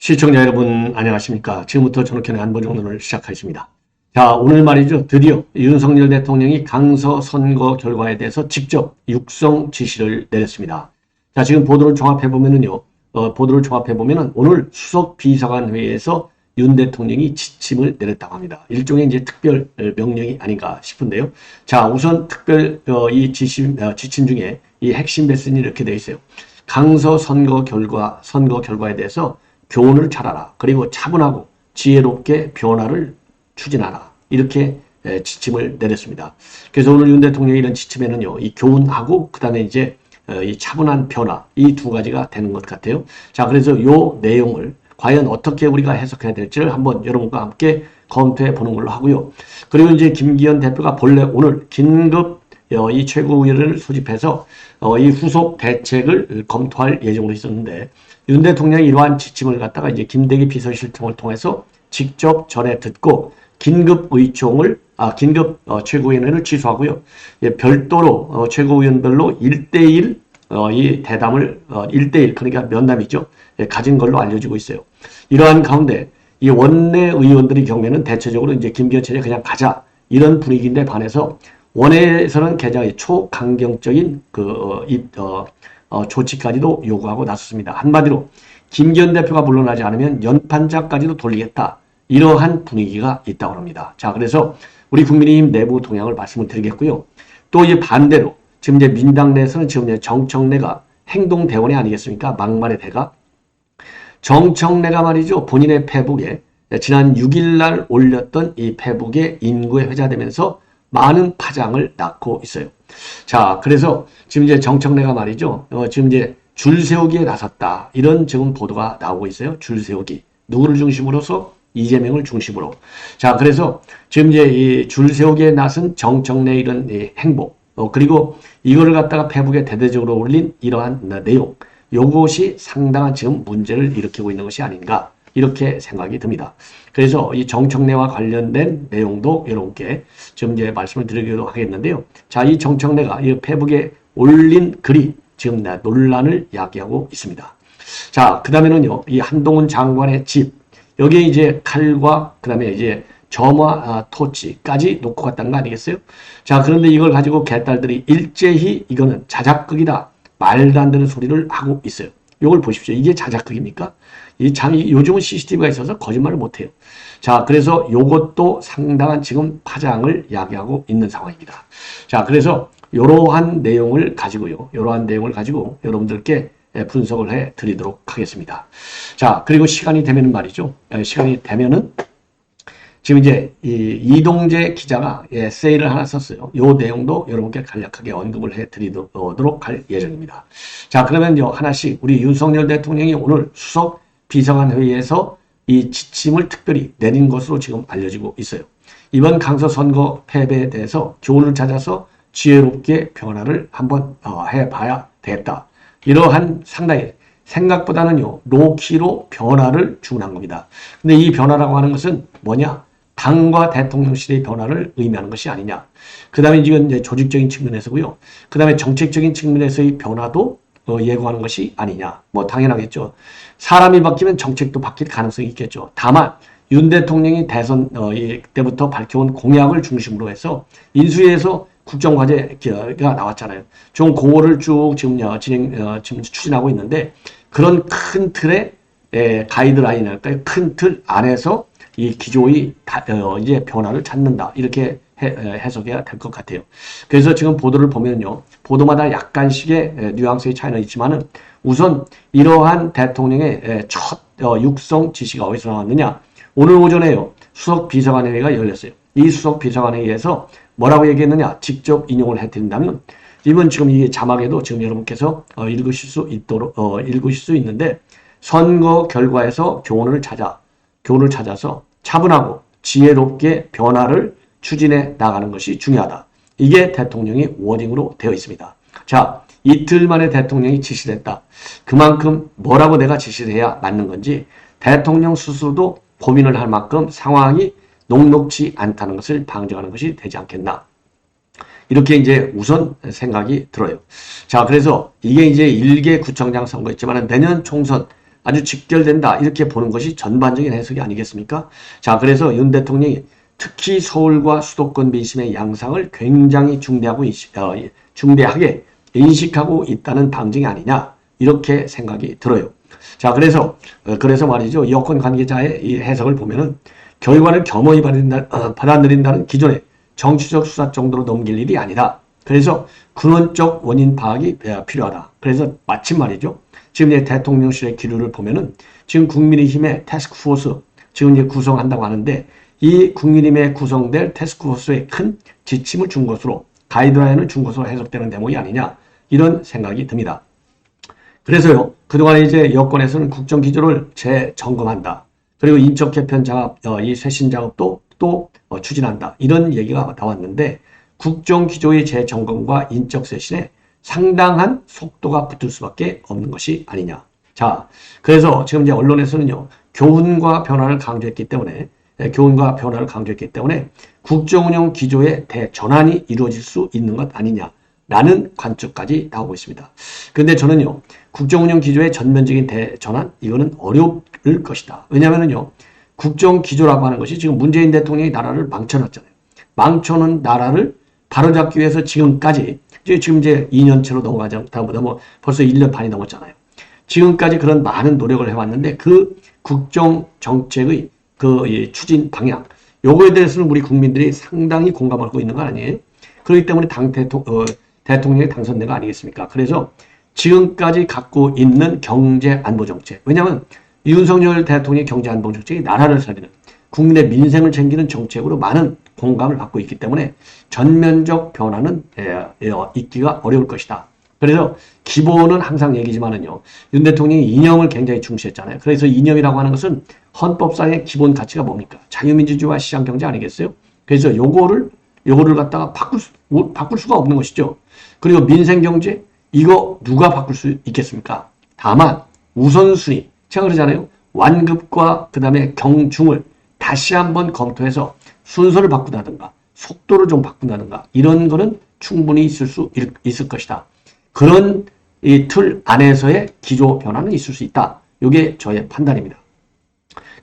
시청자 여러분 안녕하십니까. 지금부터 전학현의 안보정론을 시작하겠습니다. 자, 오늘 말이죠. 드디어 윤석열 대통령이 강서 선거 결과에 대해서 직접 육성 지시를 내렸습니다. 자, 지금 보도를 종합해보면은요. 오늘 수석 비서관 회의에서 윤 대통령이 지침을 내렸다고 합니다. 일종의 이제 특별 명령이 아닌가 싶은데요. 자, 우선 특별 지침 중에 이 핵심 메시지는 이렇게 되어 있어요. 강서 선거 결과에 대해서 교훈을 찾아라. 그리고 차분하고 지혜롭게 변화를 추진하라. 이렇게 지침을 내렸습니다. 그래서 오늘 윤 대통령의 이런 지침에는요, 이 교훈하고 그다음에 이제 이 차분한 변화, 이 두 가지가 되는 것 같아요. 자, 그래서 요 내용을 과연 어떻게 우리가 해석해야 될지를 한번 여러분과 함께 검토해 보는 걸로 하고요. 그리고 이제 김기현 대표가 본래 오늘 긴급 이 최고위원회를 소집해서 이 후속 대책을 검토할 예정으로 있었는데, 윤 대통령이 이러한 지침을 갖다가 이제 김대기 비서실장을 통해서 직접 전해 듣고 긴급 최고위원회를 취소하고요. 예, 별도로 최고위원별로 1대1 이 대담을 1대1 그러니까 면담이죠. 예, 가진 걸로 알려지고 있어요. 이러한 가운데 이 원내 의원들의 경우에는 대체적으로 이제 김기현 체제 그냥 가자 이런 분위기인데 반해서 원내에서는 굉장히 초강경적인 조치까지도 요구하고 나섰습니다. 한마디로 김기현 대표가 물러나지 않으면 연판장까지도 돌리겠다. 이러한 분위기가 있다고 합니다. 자, 그래서 우리 국민의힘 내부 동향을 말씀을 드리겠고요. 또 이제 반대로 지금 이제 민당 내에서는 지금 이제 정청래가 행동대원이 아니겠습니까? 막말의 대가. 정청래가 말이죠. 본인의 페북에 지난 6일 날 올렸던 이 페북에 인구에 회자되면서 많은 파장을 낳고 있어요. 자, 그래서 지금 이제 정청래가 말이죠. 지금 이제 줄 세우기에 나섰다. 이런 지금 보도가 나오고 있어요. 줄 세우기. 누구를 중심으로서? 이재명을 중심으로. 자, 그래서 지금 이제 이 줄 세우기에 나선 정청래 이런 행보. 그리고 이거를 갖다가 페북에 대대적으로 올린 이러한 내용. 요것이 상당한 지금 문제를 일으키고 있는 것이 아닌가. 이렇게 생각이 듭니다. 그래서 이 정청래와 관련된 내용도 여러분께 지금 이제 말씀을 드리기도 하겠는데요. 자, 이 정청래가 이 페북에 올린 글이 지금 논란을 야기하고 있습니다. 자, 그 다음에는요, 이 한동훈 장관의 집, 여기에 이제 칼과 그 다음에 이제 점화 토치까지 놓고 갔다는 거 아니겠어요? 자, 그런데 이걸 가지고 개딸들이 일제히 이거는 자작극이다. 말도 안 되는 소리를 하고 있어요. 이걸 보십시오. 이게 자작극입니까? 요즘은 CCTV가 있어서 거짓말을 못해요. 자, 그래서 요것도 상당한 지금 파장을 야기하고 있는 상황입니다. 자, 그래서 이러한 내용을 가지고 여러분들께 분석을 해 드리도록 하겠습니다. 자, 그리고 시간이 되면은 말이죠. 시간이 되면은 지금 이제 이동재 기자가 에세이를 하나 썼어요. 요 내용도 여러분께 간략하게 언급을 해 드리도록 할 예정입니다. 자, 그러면요, 하나씩 우리 윤석열 대통령이 오늘 수석 비서관 회의에서 이 지침을 특별히 내린 것으로 지금 알려지고 있어요. 이번 강서 선거 패배에 대해서 교훈을 찾아서 지혜롭게 변화를 한번 해봐야 되겠다. 이러한 상당히 생각보다는요, 로키로 변화를 주문한 겁니다. 근데 이 변화라고 하는 것은 뭐냐? 당과 대통령실의 변화를 의미하는 것이 아니냐. 그 다음에 이건 이제 조직적인 측면에서고요. 그 다음에 정책적인 측면에서의 변화도 예고하는 것이 아니냐. 뭐 당연하겠죠. 사람이 바뀌면 정책도 바뀔 가능성이 있겠죠. 다만 윤 대통령이 대선 때부터 밝혀온 공약을 중심으로 해서 인수위에서 국정과제가 나왔잖아요. 좀 그거를 쭉 지금 지금 추진하고 있는데 그런 큰 틀의 가이드라인이랄까요? 큰 틀 안에서 이 기조의 이제 변화를 찾는다. 이렇게 해석해야 될 것 같아요. 그래서 지금 보도를 보면요. 보도마다 약간씩의 뉘앙스의 차이는 있지만은 우선 이러한 대통령의 첫 육성 지시가 어디서 나왔느냐. 오늘 오전에요. 수석 비서관회의가 열렸어요. 이 수석 비서관회의에서 뭐라고 얘기했느냐. 직접 인용을 해드린다면 이번 지금 이 자막에도 지금 여러분께서 읽으실 수 있는데 선거 결과에서 교훈을 찾아서 차분하고 지혜롭게 변화를 추진해 나가는 것이 중요하다. 이게 대통령의 워딩으로 되어 있습니다. 자, 이틀 만에 대통령이 지시를 했다. 그만큼 뭐라고 내가 지시를 해야 맞는 건지 대통령 스스로도 고민을 할 만큼 상황이 녹록지 않다는 것을 방증하는 것이 되지 않겠나. 이렇게 이제 우선 생각이 들어요. 자, 그래서 이게 이제 1개 구청장 선거였지만 내년 총선 아주 직결된다. 이렇게 보는 것이 전반적인 해석이 아니겠습니까? 자, 그래서 윤 대통령이 특히 서울과 수도권 민심의 양상을 굉장히 중대하게 인식하고 있다는 방증이 아니냐. 이렇게 생각이 들어요. 자, 그래서 말이죠. 여권 관계자의 이 해석을 보면은 결과를 겸허히 받아들인다는 기존의 정치적 수사 정도로 넘길 일이 아니다. 그래서 근원적 원인 파악이 필요하다. 그래서 마침 말이죠. 지금 이제 대통령실의 기류를 보면은 지금 국민의힘의 태스크포스 지금 이제 구성한다고 하는데 이 국민의힘에 구성될 태스크포스에 큰 지침을 준 것으로 가이드라인을 준 것으로 해석되는 대목이 아니냐 이런 생각이 듭니다. 그래서요 그동안 이제 여권에서는 국정기조를 재점검한다. 그리고 인적 개편 작업, 이 쇄신 작업도 또 추진한다. 이런 얘기가 나왔는데 국정기조의 재점검과 인적 쇄신에 상당한 속도가 붙을 수밖에 없는 것이 아니냐. 자, 그래서 지금 이제 언론에서는요 교훈과 변화를 강조했기 때문에 국정운영 기조의 대전환이 이루어질 수 있는 것 아니냐라는 관측까지 나오고 있습니다. 그런데 저는요 국정운영 기조의 전면적인 대전환 이거는 어려울 것이다. 왜냐하면요 국정 기조라고 하는 것이 지금 문재인 대통령이 나라를 망쳐놨잖아요. 망쳐놓은 나라를 바로잡기 위해서 지금까지 지금 이제 2년째로 벌써 1년 반이 넘었잖아요. 지금까지 그런 많은 노력을 해왔는데 그 국정 정책의 그 추진 방향 요거에 대해서는 우리 국민들이 상당히 공감하고 있는 거 아니에요? 그렇기 때문에 대통령이 당선된 거 아니겠습니까? 그래서 지금까지 갖고 있는 경제 안보 정책 왜냐하면 윤석열 대통령의 경제 안보 정책이 나라를 살리는 국민의 민생을 챙기는 정책으로 많은 공감을 받고 있기 때문에 전면적 변화는 있기가 어려울 것이다. 그래서 기본은 항상 얘기지만은요. 윤 대통령이 이념을 굉장히 중시했잖아요. 그래서 이념이라고 하는 것은 헌법상의 기본 가치가 뭡니까? 자유민주주의와 시장경제 아니겠어요? 그래서 요거를 갖다가 바꿀 수가 없는 것이죠. 그리고 민생경제 이거 누가 바꿀 수 있겠습니까? 다만 우선순위 제가 그러잖아요. 완급과 그 다음에 경중을 다시 한번 검토해서 순서를 바꾼다든가 속도를 좀 바꾼다든가 이런 거는 충분히 있을 것이다. 그런 이 틀 안에서의 기조 변화는 있을 수 있다. 이게 저의 판단입니다.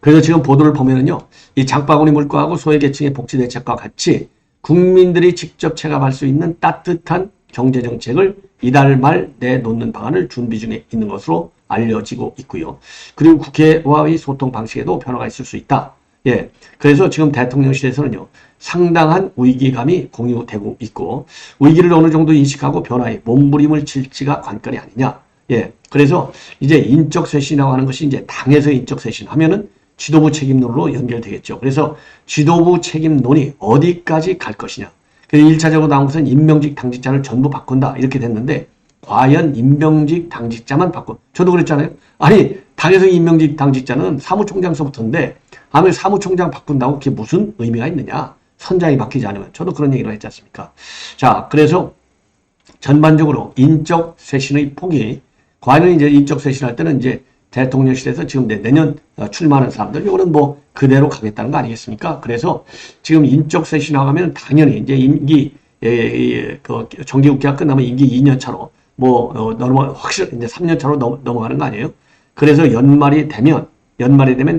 그래서 지금 보도를 보면은요. 이 장바구니 물가하고 소외계층의 복지대책과 같이 국민들이 직접 체감할 수 있는 따뜻한 경제정책을 이달 말 내놓는 방안을 준비 중에 있는 것으로 알려지고 있고요. 그리고 국회와의 소통 방식에도 변화가 있을 수 있다. 예. 그래서 지금 대통령실에서는요, 상당한 위기감이 공유되고 있고, 위기를 어느 정도 인식하고 변화에 몸부림을 칠지가 관건이 아니냐. 예. 그래서 이제 인적 쇄신이라고 하는 것이 이제 당에서 인적 쇄신 하면은 지도부 책임론으로 연결되겠죠. 그래서 지도부 책임론이 어디까지 갈 것이냐. 그래서 1차적으로 나온 것은 임명직 당직자를 전부 바꾼다. 이렇게 됐는데, 과연 임명직 당직자만 저도 그랬잖아요. 아니, 당에서 임명직 당직자는 사무총장서부터인데, 아무리 사무총장 바꾼다고 그게 무슨 의미가 있느냐. 선장이 바뀌지 않으면. 저도 그런 얘기를 했지 않습니까? 자, 그래서 전반적으로 인적 쇄신의 폭이, 과연 이제 인적 쇄신할 때는 이제 대통령실에서 지금 내년 출마하는 사람들, 이거는 뭐 그대로 가겠다는 거 아니겠습니까? 그래서 지금 인적 쇄신하고 하면 당연히 이제 임기, 그 정기국회가 끝나면 임기 2년 차로 확실히 이제 3년 차로 넘어가는 거 아니에요? 그래서 연말이 되면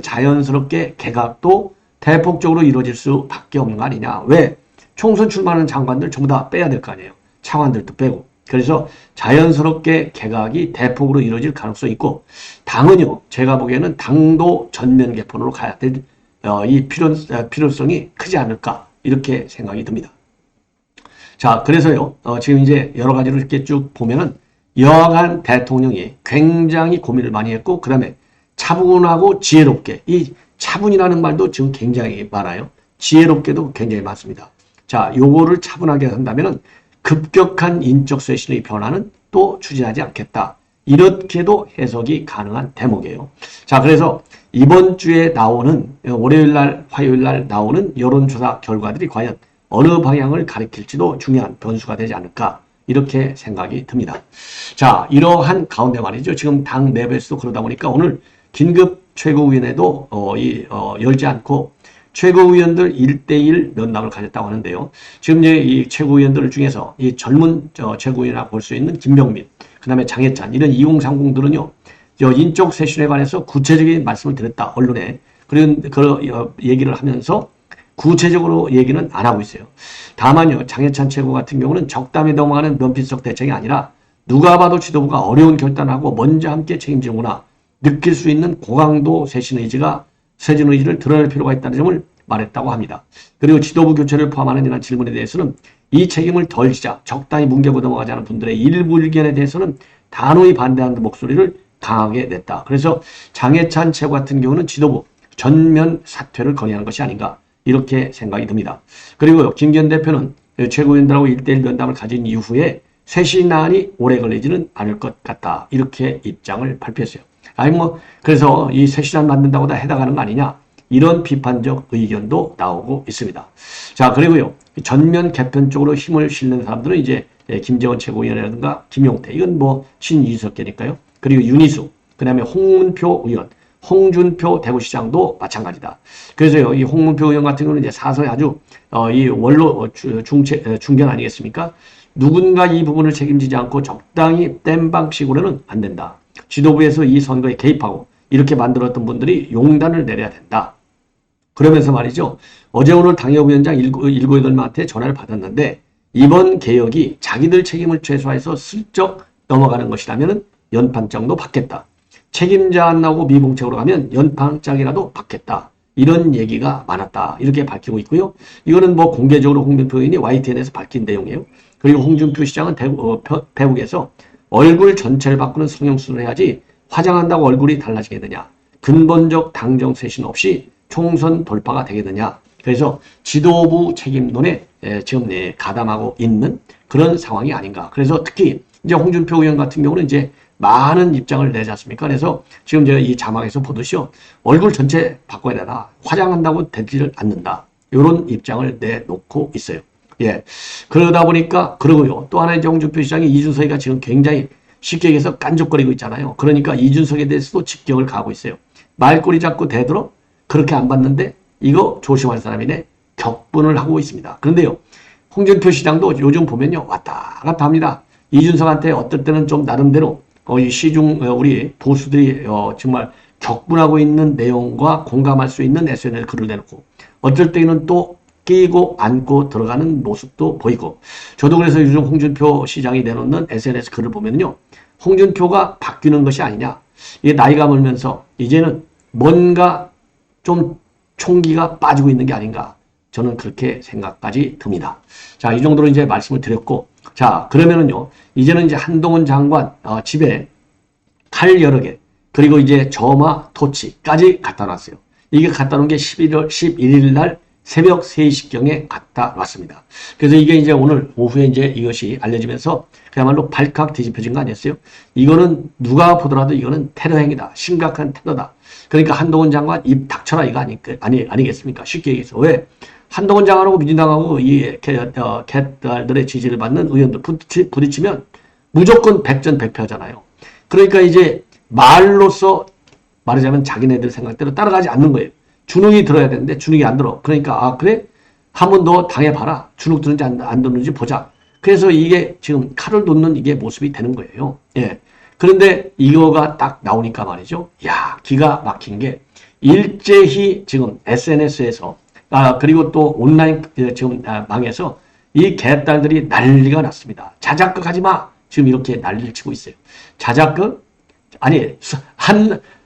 자연스럽게 개각도 대폭적으로 이루어질 수밖에 없는 거 아니냐. 왜? 총선 출마하는 장관들 전부 다 빼야 될 거 아니에요. 차관들도 빼고. 그래서 자연스럽게 개각이 대폭으로 이루어질 가능성이 있고, 당은요, 제가 보기에는 당도 전면 개편으로 가야 될, 이 필요성이 크지 않을까, 이렇게 생각이 듭니다. 자, 그래서요, 지금 이제 여러 가지를 이렇게 쭉 보면은, 여하간 대통령이 굉장히 고민을 많이 했고, 그 다음에 차분하고 지혜롭게, 이 차분이라는 말도 지금 굉장히 많아요. 지혜롭게도 굉장히 많습니다. 자, 요거를 차분하게 한다면은 급격한 인적 쇄신의 변화는 또 추진하지 않겠다. 이렇게도 해석이 가능한 대목이에요. 자, 그래서 이번 주에 나오는 월요일 날, 화요일 날 나오는 여론조사 결과들이 과연 어느 방향을 가리킬지도 중요한 변수가 되지 않을까. 이렇게 생각이 듭니다. 자, 이러한 가운데 말이죠. 지금 당 내부에서도 그러다 보니까 오늘 긴급 최고위원회도 열지 않고 최고위원들 1대1 면담을 가졌다고 하는데요. 지금 이제 이 최고위원들 중에서 이 젊은 최고위원이라고 볼 수 있는 김병민, 그 다음에 장해찬 이런 2030들은요. 인적 쇄신에 관해서 구체적인 말씀을 드렸다. 언론에. 그런 얘기를 하면서 구체적으로 얘기는 안 하고 있어요. 다만요. 장해찬 최고 같은 경우는 적담에 넘어가는 면피성 대책이 아니라 누가 봐도 지도부가 어려운 결단을 하고 먼저 함께 책임지는구나. 느낄 수 있는 고강도 쇄신 의지를 드러낼 필요가 있다는 점을 말했다고 합니다. 그리고 지도부 교체를 포함하는 이런 질문에 대해서는 이 책임을 덜 지자 적당히 뭉개고 넘어가지 않은 분들의 일부 의견에 대해서는 단호히 반대하는 목소리를 강하게 냈다. 그래서 장해찬 최고 같은 경우는 지도부 전면 사퇴를 건의하는 것이 아닌가 이렇게 생각이 듭니다. 그리고 김기현 대표는 최고위원들하고 1대1 면담을 가진 이후에 쇄신안이 오래 걸리지는 않을 것 같다. 이렇게 입장을 발표했어요. 그래서 이 쇄신안 만든다고 다 해당하는 거 아니냐. 이런 비판적 의견도 나오고 있습니다. 자, 그리고요. 전면 개편 쪽으로 힘을 실는 사람들은 이제 김재원 최고위원이라든가 김용태. 이건 뭐 친이석계니까요. 그리고 윤희수. 그 다음에 홍문표 의원. 홍준표 대구시장도 마찬가지다. 그래서요, 이 홍문표 의원 같은 경우는 이제 사서에 아주, 이 원로 중견 아니겠습니까? 누군가 이 부분을 책임지지 않고 적당히 땜 방식으로는 안 된다. 지도부에서 이 선거에 개입하고 이렇게 만들었던 분들이 용단을 내려야 된다. 그러면서 말이죠. 어제 오늘 당협위원장 7, 8명한테 전화를 받았는데 이번 개혁이 자기들 책임을 최소화해서 슬쩍 넘어가는 것이라면 연판장도 받겠다. 책임자 안 나오고 미봉책으로 가면 연판장이라도 받겠다. 이런 얘기가 많았다. 이렇게 밝히고 있고요. 이거는 뭐 공개적으로 홍준표 의원이 YTN에서 밝힌 내용이에요. 그리고 홍준표 시장은 배국에서 얼굴 전체를 바꾸는 성형수술을 해야지 화장한다고 얼굴이 달라지겠느냐. 근본적 당정 쇄신 없이 총선 돌파가 되겠느냐. 그래서 지도부 책임론에 지금 가담하고 있는 그런 상황이 아닌가. 그래서 특히 이제 홍준표 의원 같은 경우는 이제 많은 입장을 내지 않습니까? 그래서 지금 제가 이 자막에서 보듯이요. 얼굴 전체 바꿔야 되나. 화장한다고 되지를 않는다. 이런 입장을 내놓고 있어요. 예. 그러다 보니까, 그러고요. 또 하나 이제 홍준표 시장이 이준석이가 지금 굉장히 쉽게 얘기해서 깐족거리고 있잖아요. 그러니까 이준석에 대해서도 직격을 가하고 있어요. 말꼬리 잡고 대들어? 그렇게 안 봤는데, 이거 조심할 사람이네. 격분을 하고 있습니다. 그런데요. 홍준표 시장도 요즘 보면요. 왔다 갔다 합니다. 이준석한테 어떨 때는 좀 나름대로, 이 시중, 우리 보수들이, 정말 격분하고 있는 내용과 공감할 수 있는 SNS 글을 내놓고, 어쩔 때는 또 끼고 안고 들어가는 모습도 보이고 저도 그래서 요즘 홍준표 시장이 내놓는 SNS 글을 보면요. 홍준표가 바뀌는 것이 아니냐. 이게 나이가 들면서 이제는 뭔가 좀 총기가 빠지고 있는 게 아닌가. 저는 그렇게 생각까지 듭니다. 자, 이 정도로 이제 말씀을 드렸고 자, 그러면은요. 이제는 이제 한동훈 장관 집에 칼 여러 개 그리고 이제 점화 토치까지 갖다 놨어요. 이게 갖다 놓은 게 11일 날 새벽 3시경에 갖다 놨습니다. 그래서 이게 이제 오늘 오후에 이제 이것이 알려지면서 그야말로 발칵 뒤집혀진 거 아니었어요? 이거는 누가 보더라도 이거는 테러 행위다. 심각한 테러다. 그러니까 한동훈 장관 입 닥쳐라 이거 아니겠습니까? 쉽게 얘기해서. 왜? 한동훈 장관하고 민주당하고 이 개딸들의 지지를 받는 의원들 부딪히면 무조건 백전백패하잖아요. 그러니까 이제 말로써 말하자면 자기네들 생각대로 따라가지 않는 거예요. 주눅이 들어야 되는데 주눅이 안 들어. 그러니까 그래? 한번 너 당해봐라. 주눅 드는지 안 드는지 보자. 그래서 이게 지금 칼을 놓는 이게 모습이 되는 거예요. 예. 그런데 이거가 딱 나오니까 말이죠. 야, 기가 막힌 게 일제히 지금 SNS에서 그리고 또 온라인 지금 망해서 이 개딸들이 난리가 났습니다. 자작극 하지 마. 지금 이렇게 난리를 치고 있어요. 자작극? 아니,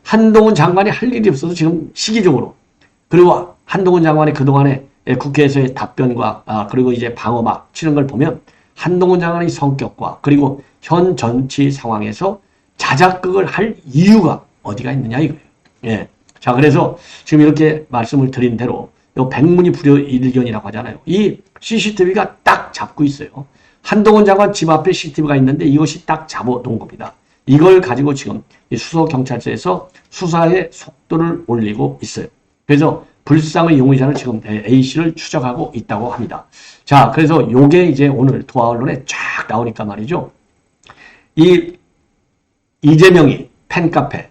한동훈 장관이 할 일이 없어서 지금 시기적으로 그리고 한동훈 장관이 그동안에 국회에서의 답변과 그리고 이제 방어막 치는 걸 보면 한동훈 장관의 성격과 그리고 현 정치 상황에서 자작극을 할 이유가 어디가 있느냐 이거예요. 예. 자, 그래서 지금 이렇게 말씀을 드린 대로 요 백문이 불여일견이라고 하잖아요. 이 CCTV가 딱 잡고 있어요. 한동훈 장관 집 앞에 CCTV가 있는데 이것이 딱 잡아놓은 겁니다. 이걸 가지고 지금 수서경찰서에서 수사의 속도를 올리고 있어요. 그래서 불상의 용의자는 지금 A씨를 추적하고 있다고 합니다. 자, 그래서 요게 이제 오늘 도화 언론에 쫙 나오니까 말이죠. 이재명이 팬카페,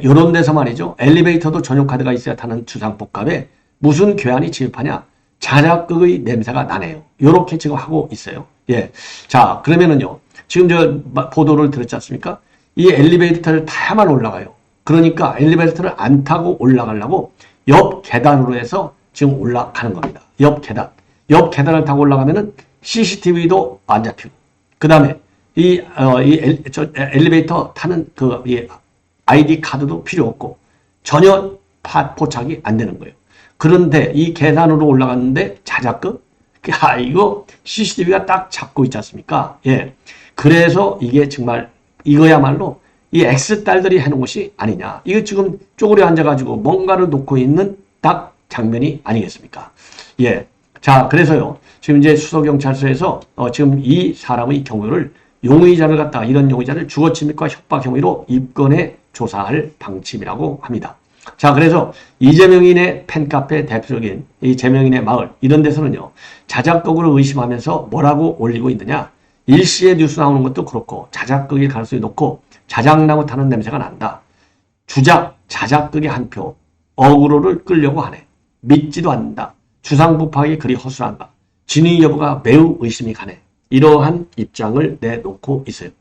요런 데서 말이죠. 엘리베이터도 전용 카드가 있어야 타는 주상복합에 무슨 괴한이 지급하냐. 자작극의 냄새가 나네요. 요렇게 지금 하고 있어요. 예. 자, 그러면은요. 지금 저 보도를 들었지 않습니까? 이 엘리베이터를 타야만 올라가요. 그러니까 엘리베이터를 안 타고 올라가려고 옆 계단으로 해서 지금 올라가는 겁니다. 옆 계단. 옆 계단을 타고 올라가면은 CCTV도 안 잡히고, 그 다음에 엘리베이터 타는 이 ID 카드도 필요 없고, 전혀 포착이 안 되는 거예요. 그런데 이 계단으로 올라갔는데 자작극? 이거 CCTV가 딱 잡고 있지 않습니까? 예. 그래서 이게 정말, 이거야말로 이 X딸들이 해놓은 것이 아니냐. 이거 지금 쪼그려 앉아가지고 뭔가를 놓고 있는 딱 장면이 아니겠습니까? 예. 자, 그래서요. 지금 이제 수서경찰서에서 지금 이 사람의 경우를 용의자를 갖다가, 이런 용의자를 주거침입과 협박 혐의로 입건해 조사할 방침이라고 합니다. 자, 그래서 이재명인의 팬카페 대표적인 이 재명인의 마을, 이런 데서는요, 자작극으로 의심하면서 뭐라고 올리고 있느냐. 일시에 뉴스 나오는 것도 그렇고 자작극일 가능성이 높고 자작나무 타는 냄새가 난다. 주작, 자작극의 한 표, 어그로를 끌려고 하네. 믿지도 않는다. 주상부 파악이 그리 허술한가. 진위 여부가 매우 의심이 가네. 이러한 입장을 내놓고 있어요.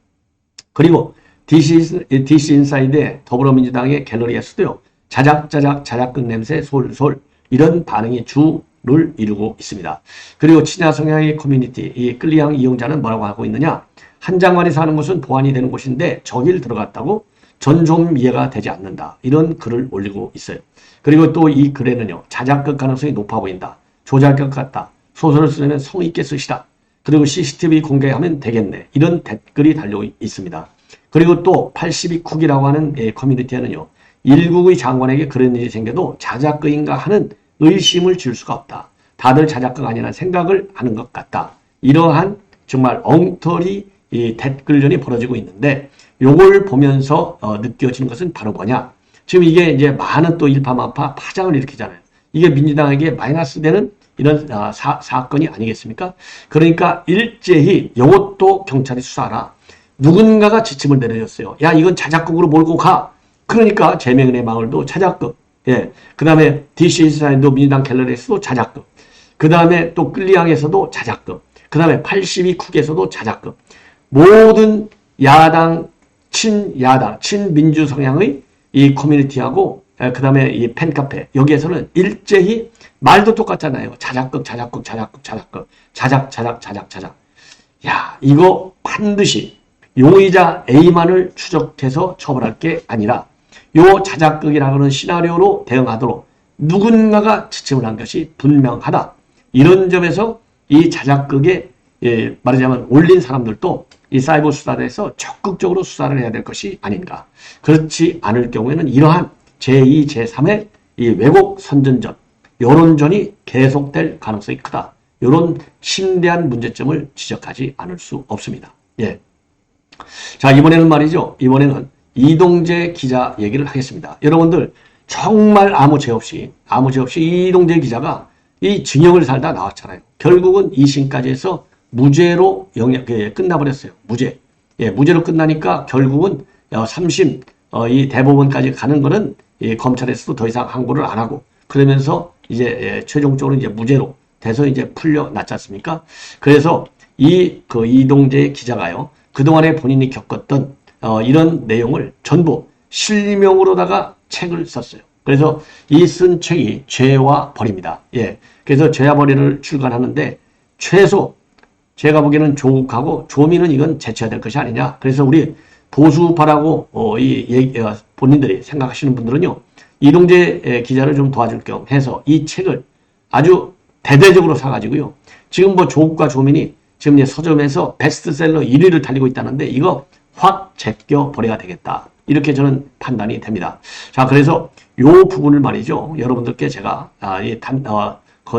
그리고 DC 인사이드의 더불어민주당의 갤러리에서도요, 자작극 냄새 솔솔, 이런 반응이 주를 이루고 있습니다. 그리고 친야 성향의 커뮤니티, 이 끌리앙 이용자는 뭐라고 하고 있느냐. 한 장관이 사는 곳은 보안이 되는 곳인데 저길 들어갔다고 전 좀 이해가 되지 않는다. 이런 글을 올리고 있어요. 그리고 또 이 글에는요, 자작극 가능성이 높아 보인다. 조작극 같다. 소설을 쓰려면 성의 있게 쓰시다. 그리고 CCTV 공개하면 되겠네. 이런 댓글이 달려 있습니다. 그리고 또 82쿡이라고 하는 커뮤니티에는요, 일국의 장관에게 그런 일이 생겨도 자작극인가 하는 의심을 줄 수가 없다. 다들 자작극 아니라는 생각을 하는 것 같다. 이러한 정말 엉터리 댓글전이 벌어지고 있는데, 요걸 보면서 느껴지는 것은 바로 뭐냐. 지금 이게 이제 많은 또 일파만파 파장을 일으키잖아요. 이게 민주당에게 마이너스 되는 이런 사건이 아니겠습니까? 그러니까 일제히 이것도 경찰이 수사하라. 누군가가 지침을 내려줬어요. 야, 이건 자작극으로 몰고 가. 그러니까 재명인의 마을도 자작극. 예. 그 다음에 DC사인도 민주당 갤러리에서도 자작극. 그 다음에 또 끌리앙에서도 자작극. 그 다음에 82쿡에서도 자작극. 모든 야당, 친야당, 친민주 성향의 이 커뮤니티하고 그 다음에 이 팬카페, 여기에서는 일제히 말도 똑같잖아요. 자작극, 자작극, 자작극, 자작극, 자작. 야, 이거 반드시 용의자 A만을 추적해서 처벌할 게 아니라 요 자작극이라고 하는 시나리오로 대응하도록 누군가가 지침을 한 것이 분명하다. 이런 점에서 이 자작극에 말하자면 올린 사람들도 이 사이버 수사대에서 적극적으로 수사를 해야 될 것이 아닌가. 그렇지 않을 경우에는 이러한 제2, 제3의 이 왜곡 선전전, 여론전이 계속될 가능성이 크다. 이런 심대한 문제점을 지적하지 않을 수 없습니다. 예. 자, 이번에는 말이죠. 이번에는 이동재 기자 얘기를 하겠습니다. 여러분들 정말 아무 죄 없이 이동재 기자가 이 징역을 살다 나왔잖아요. 결국은 2심까지 해서 무죄로 끝나버렸어요. 무죄. 예, 무죄로 끝나니까 결국은 3심 이 대법원까지 가는 거는 검찰에서도 더 이상 항고를 안 하고, 그러면서 이제 최종적으로 이제 무죄로 돼서 이제 풀려났지 않습니까? 그래서 이동재 기자가요, 그동안에 본인이 겪었던 이런 내용을 전부 실명으로다가 책을 썼어요. 그래서 이 쓴 책이 죄와 벌입니다. 예. 그래서 죄와 벌이를 출간하는데 최소 제가 보기에는 조국하고 조민은 이건 제쳐야 될 것이 아니냐. 그래서 우리 보수파라고 본인들이 생각하시는 분들은요, 이동재 기자를 좀 도와줄 겸 해서 이 책을 아주 대대적으로 사가지고요, 지금 뭐 조국과 조민이 지금 이제 서점에서 베스트셀러 1위를 달리고 있다는데 이거 확 제껴 버려야 되겠다. 이렇게 저는 판단이 됩니다. 자, 그래서 요 부분을 말이죠, 여러분들께 제가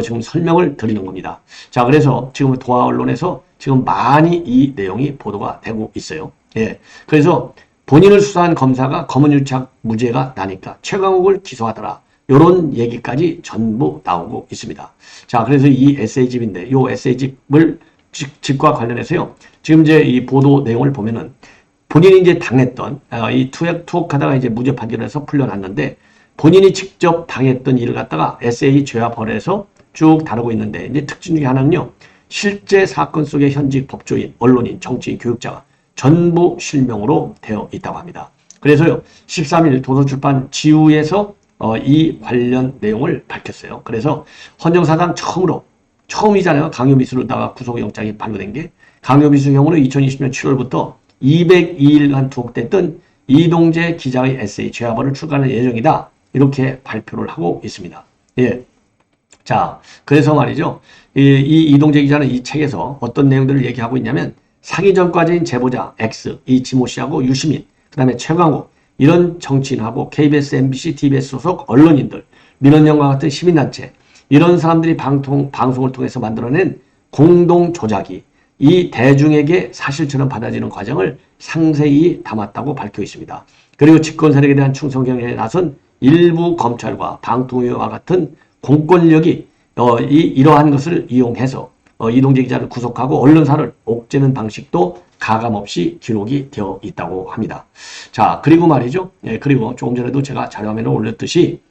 지금 설명을 드리는 겁니다. 자, 그래서 지금 도하 언론에서 지금 많이 이 내용이 보도가 되고 있어요. 예. 그래서 본인을 수사한 검사가 검언유착 무죄가 나니까 최강욱을 기소하더라. 요런 얘기까지 전부 나오고 있습니다. 자, 그래서 이 에세이집인데, 요 에세이집을 집과 관련해서요, 지금 이제 이 보도 내용을 보면은 본인이 이제 당했던, 이 투옥하다가 이제 무죄 판결에서 풀려났는데, 본인이 직접 당했던 일을 갖다가 에세이 죄와 벌에서 쭉 다루고 있는데, 이제 특징 중에 하나는요, 실제 사건 속의 현직 법조인, 언론인, 정치인, 교육자가 전부 실명으로 되어 있다고 합니다. 그래서요, 13일 도서출판 지우에서 이 관련 내용을 밝혔어요. 그래서 헌정사상 처음이잖아요. 강요미수로다가 구속영장이 발부된 게. 강요미수 경우는 2020년 7월부터 202일간 투옥됐던 이동재 기자의 에세이 죄와벌을 출간할 예정이다. 이렇게 발표를 하고 있습니다. 예. 자, 그래서 말이죠. 이 이동재 기자는 이 책에서 어떤 내용들을 얘기하고 있냐면 상위 전과자인 제보자 X, 이 지모 씨하고 유시민, 그 다음에 최광욱, 이런 정치인하고 KBS, MBC, TBS 소속 언론인들, 민원연과 같은 시민단체, 이런 사람들이 방송을 통해서 만들어낸 공동 조작이 이 대중에게 사실처럼 받아지는 과정을 상세히 담았다고 밝혀 있습니다. 그리고 집권 세력에 대한 충성 경영에 나선 일부 검찰과 방통위와 같은 공권력이 이러한 것을 이용해서 이동재 기자를 구속하고 언론사를 옥죄는 방식도 가감없이 기록이 되어 있다고 합니다. 자, 그리고 말이죠. 예, 그리고 조금 전에도 제가 자료화면을 올렸듯이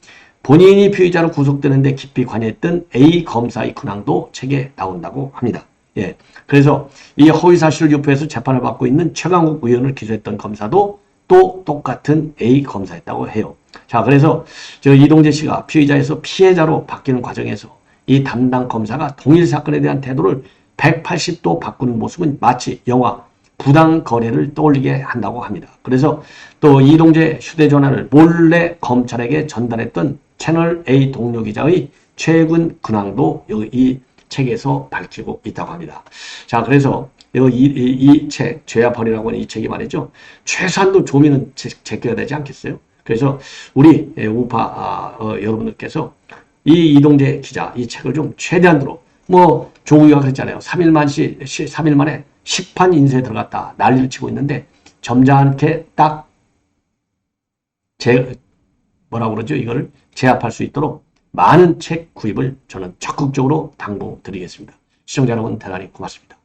본인이 피의자로 구속되는데 깊이 관여했던 A 검사의 근황도 책에 나온다고 합니다. 예, 그래서 이 허위사실을 유포해서 재판을 받고 있는 최강욱 의원을 기소했던 검사도 또 똑같은 A 검사였다고 해요. 자, 그래서 저 이동재 씨가 피의자에서 피해자로 바뀌는 과정에서 이 담당 검사가 동일 사건에 대한 태도를 180도 바꾸는 모습은 마치 영화 부당 거래를 떠올리게 한다고 합니다. 그래서 또 이동재 휴대전화를 몰래 검찰에게 전달했던 채널 A 동료 기자의 최근 근황도 이 책에서 밝히고 있다고 합니다. 자, 그래서 이 책, 죄와 벌이라고 하는 이 책이 말이죠. 최소한도 조미는 제껴야 되지 않겠어요? 그래서 우리 우파 여러분들께서 이 이동재 기자 이 책을 좀 최대한으로 조국이가 그랬잖아요. 3일 만에 10판 인쇄에 들어갔다 난리를 치고 있는데 점잖게 딱 이거를 제압할 수 있도록 많은 책 구입을 저는 적극적으로 당부드리겠습니다. 시청자 여러분 대단히 고맙습니다.